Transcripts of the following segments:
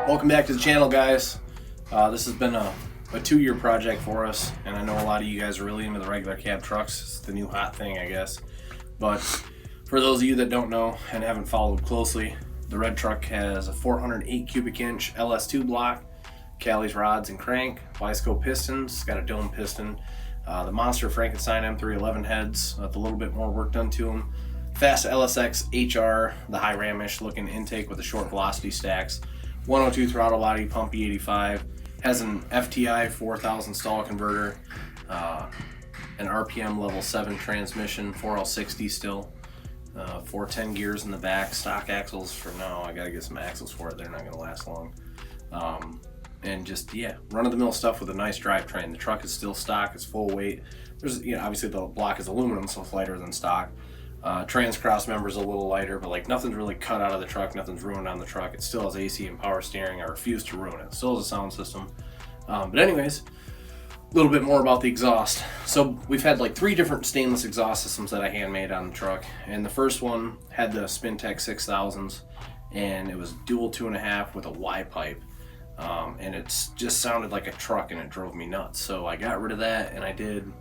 Welcome back to the channel, guys. This has been a 2-year project for us, and I know a lot of you guys are really into the regular cab trucks. It's the new hot thing, I guess. But for those of you that don't know and haven't followed closely, the red truck has a 408 cubic inch LS2 block, Cali's rods and crank, Wiseco pistons. It's got a dome piston, the Monster Frankenstein M311 heads with a little bit more work done to them. Fast LSX HR, the high ramish looking intake with the short velocity stacks. 102 throttle body, pump E85, has an FTI 4000 stall converter, an RPM level 7 transmission, 4L60 still, 410 gears in the back, stock axles for now. I gotta get some axles for it, they're not gonna last long. And just, yeah, run-of-the-mill stuff with a nice drivetrain. The truck is still stock, it's full weight. There's, obviously the block is aluminum, so it's lighter than stock. Trans cross member's a little lighter, but like nothing's really cut out of the truck, nothing's ruined on the truck. It still has AC and power steering. I refuse to ruin it. It still has a sound system. But anyways, a little bit more about the exhaust. So we've had like 3 different stainless exhaust systems that I handmade on the truck. And the first one had the Spintech 6000s, and it was dual 2.5 with a Y pipe. And it just sounded like a truck, and it drove me nuts. So I got rid of that, and I did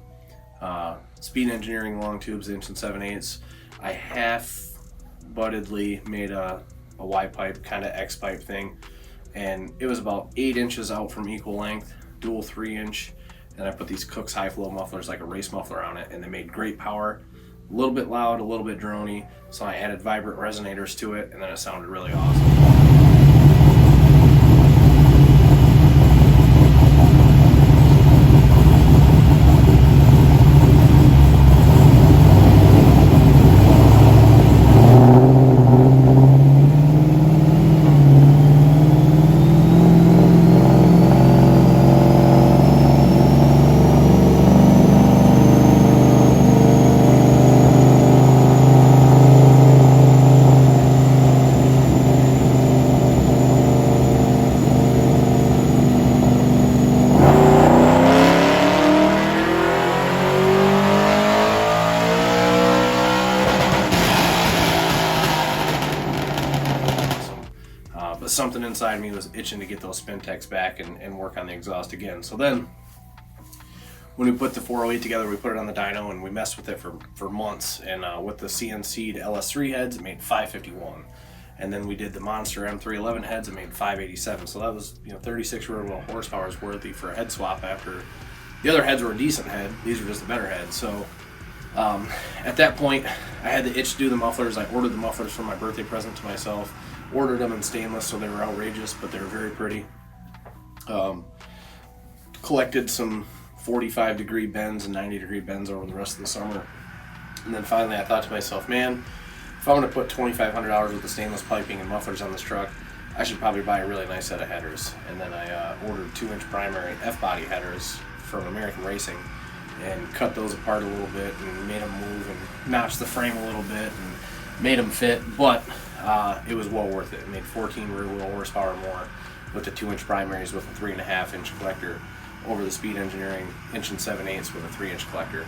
Speed Engineering long tubes, 1 7/8. I half-buttedly made a Y pipe, kind of X pipe thing, and it was about 8 inches out from equal length, dual 3-inch, and I put these Cook's high flow mufflers, like a race muffler, on it, and they made great power, a little bit loud, a little bit droney, so I added vibrant resonators to it, and then it sounded really awesome. But something inside me was itching to get those Spintechs back and work on the exhaust again. So then, when we put the 408 together, we put it on the dyno and we messed with it for months. And with the CNC'd LS3 heads, it made 551. And then we did the Monster M311 heads, it made 587. So that was 36 real horsepower is worthy for a head swap after the other heads were a decent head. These were just a better head. So at that point, I had the itch to do the mufflers. I ordered the mufflers for my birthday present to myself. Ordered them in stainless, so they were outrageous, but they were very pretty. Collected some 45-degree bends and 90-degree bends over the rest of the summer. And then finally I thought to myself, man, if I'm going to put $2,500 worth of stainless piping and mufflers on this truck, I should probably buy a really nice set of headers. And then I ordered 2-inch primary F-body headers from American Racing and cut those apart a little bit and made them move and notched the frame a little bit and made them fit, but it was well worth it. It made 14 rear wheel horsepower more with the 2-inch primaries with a 3.5-inch collector over the Speed Engineering 1 7/8 with a 3-inch collector.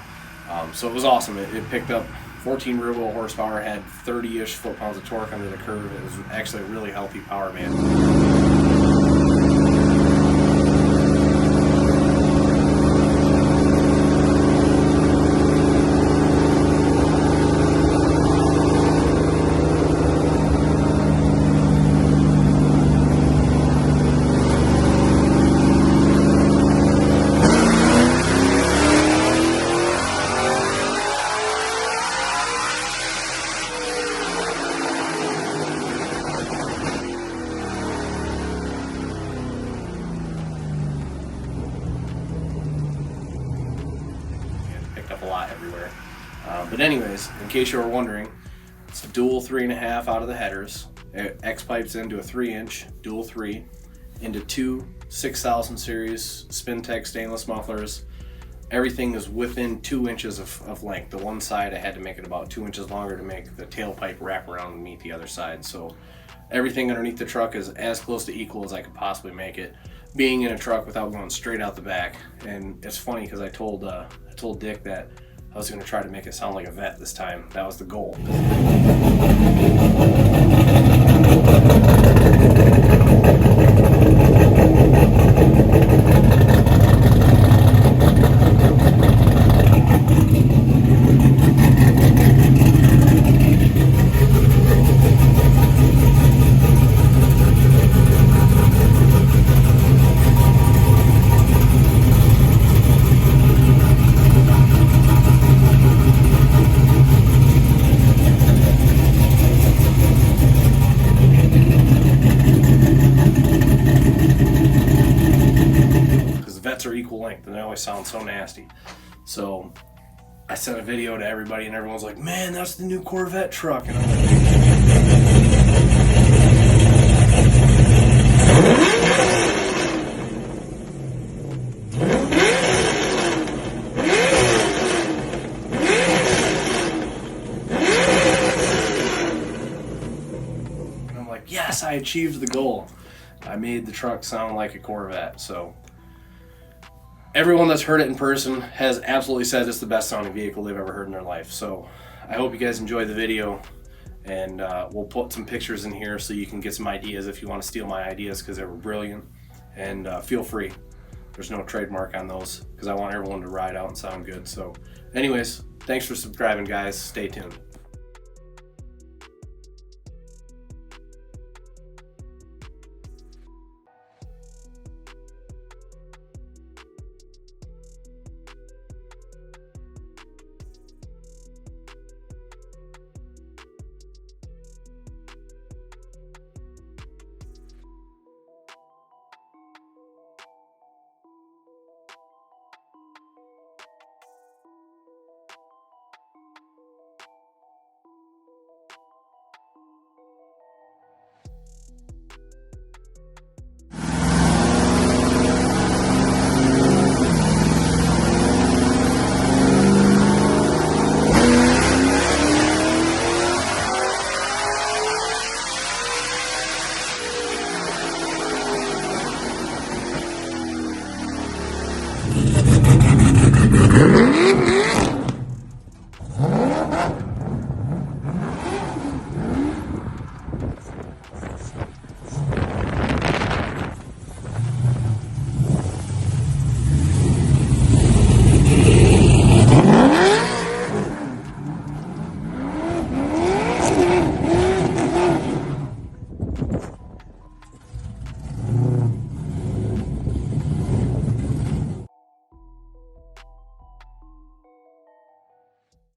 So it was awesome. It picked up 14 rear wheel horsepower, had 30-ish foot-pounds of torque under the curve. It was actually a really healthy power, man. Up a lot everywhere. But anyways, in case you were wondering, it's a dual 3.5 out of the headers. X pipes into a 3-inch dual 3 into 2 6000 series Spintech stainless mufflers. Everything is within 2 inches of length. The one side I had to make it about 2 inches longer to make the tailpipe wrap around and meet the other side. So everything underneath the truck is as close to equal as I could possibly make it, being in a truck without going straight out the back. And it's funny because I told Dick that I was going to try to make it sound like a vet this time. That was the goal. full length, and they always sound so nasty. So I sent a video to everybody, and everyone's like, "Man, that's the new Corvette truck." And I'm like, yes, I achieved the goal. I made the truck sound like a Corvette. So everyone that's heard it in person has absolutely said it's the best sounding vehicle they've ever heard in their life. So I hope you guys enjoyed the video, and we'll put some pictures in here so you can get some ideas if you want to steal my ideas, because they were brilliant. And feel free. There's no trademark on those, because I want everyone to ride out and sound good. So anyways, thanks for subscribing, guys. Stay tuned.